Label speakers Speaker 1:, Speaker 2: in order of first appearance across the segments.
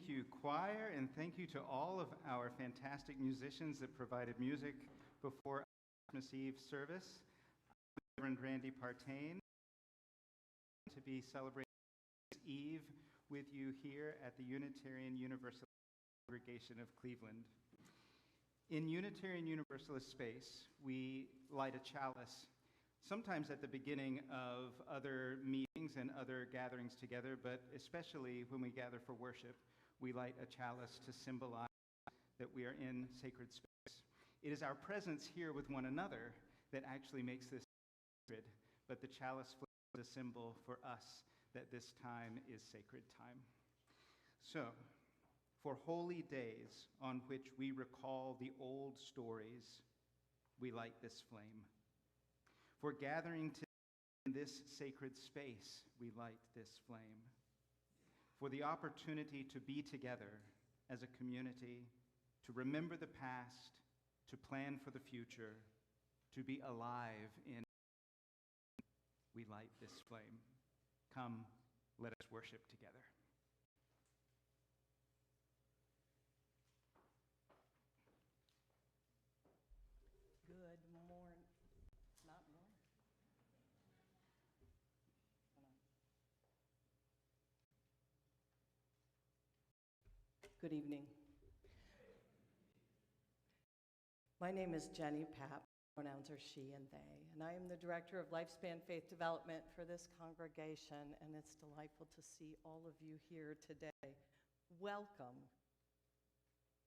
Speaker 1: Thank you, choir, and thank you to all of our fantastic musicians that provided music before Christmas Eve service. Reverend Randy Partain to be celebrating Eve with you here at the Unitarian Universalist Congregation of Cleveland. In Unitarian Universalist space, we light a chalice, sometimes at the beginning of other meetings and other gatherings together, but especially when we gather for worship, we light a chalice to symbolize that we are in sacred space. It is our presence here with one another that actually makes this sacred, but the chalice is a symbol for us that this time is sacred time. So, for holy days on which we recall the old stories, we light this flame. For gathering in this sacred space, we light this flame. for the opportunity to be together as a community, to remember the past, to plan for the future, to be alive in. We light this flame. Come, let us worship together.
Speaker 2: Good morning. Not morning. Good evening. My name is Jenni, Papp. Pronouns are she and they, and I am the Director of Lifespan Faith Development for this congregation, and it's delightful to see all of you here today. Welcome.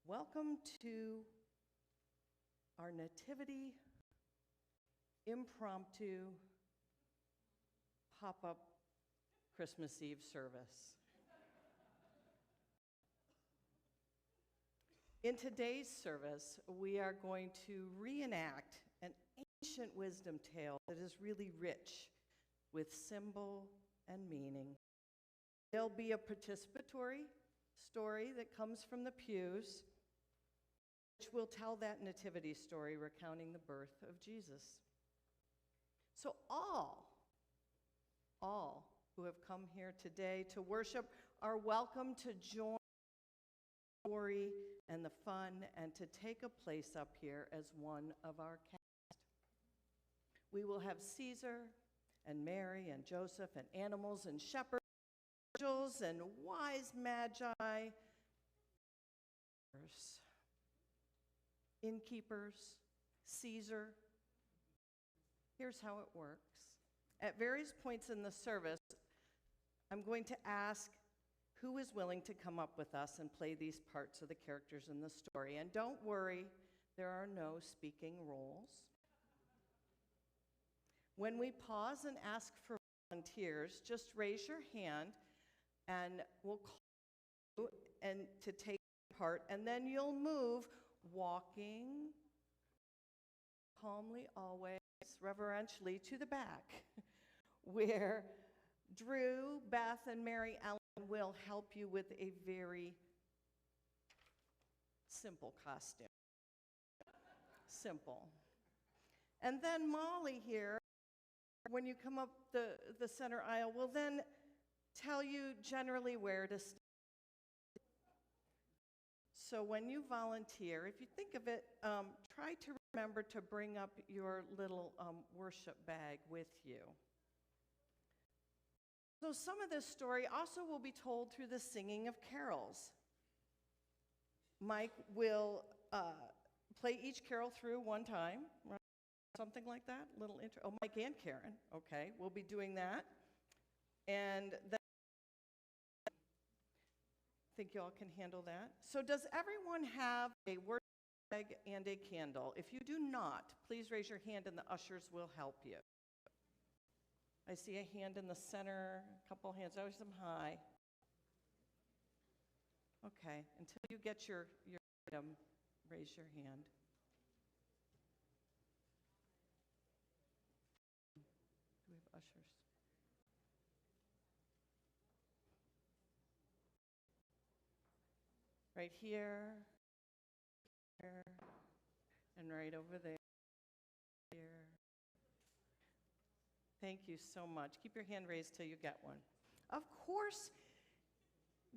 Speaker 2: Welcome to our Nativity impromptu pop-up Christmas Eve service. In today's service, we are going to reenact an ancient wisdom tale that is really rich with symbol and meaning. There'll be a participatory story that comes from the pews, which will tell that nativity story recounting the birth of Jesus. So all who have come here today to worship are welcome to join the story and the fun and to take a place up here as one of our cast. We will have Caesar and Mary and Joseph and animals and shepherds, angels and wise magi, innkeepers, Caesar. Here's how it works. At various points in the service, I'm going to ask who is willing to come up with us and play these parts of the characters in the story. And don't worry, there are no speaking roles. When we pause and ask for volunteers, just raise your hand and we'll call you and to take part, and then you'll move walking calmly, always reverentially to the back, where Drew, Beth, and Mary Ellen will help you with a very simple costume. Simple. And then Molly here, when you come up the center aisle, will then tell you generally where to stand. So when you volunteer, if you think of it, try to remember to bring up your little worship bag with you. So some of this story also will be told through the singing of carols. Mike will play each carol through one time, right? Something like that, little intro. Oh, Mike and Karin, okay, we'll be doing that. And then I think y'all can handle that. So does everyone have a worship bag and a candle? If you do not, please raise your hand and the ushers will help you. I see a hand in the center, a couple hands, always them high. Okay, until you get your item, raise your hand. Do we have ushers? Right here, and right over there. Thank you so much. Keep your hand raised till you get one. Of course,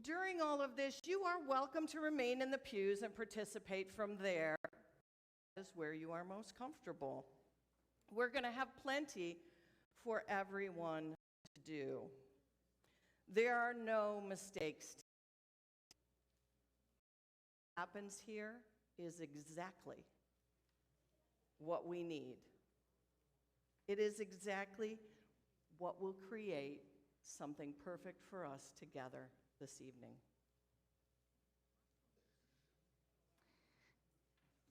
Speaker 2: during all of this, you are welcome to remain in the pews and participate from there. That is where you are most comfortable. We're going to have plenty for everyone to do. There are no mistakes. What happens here is exactly what we need. It is exactly what will create something perfect for us together this evening.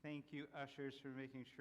Speaker 1: Thank you, ushers, for making sure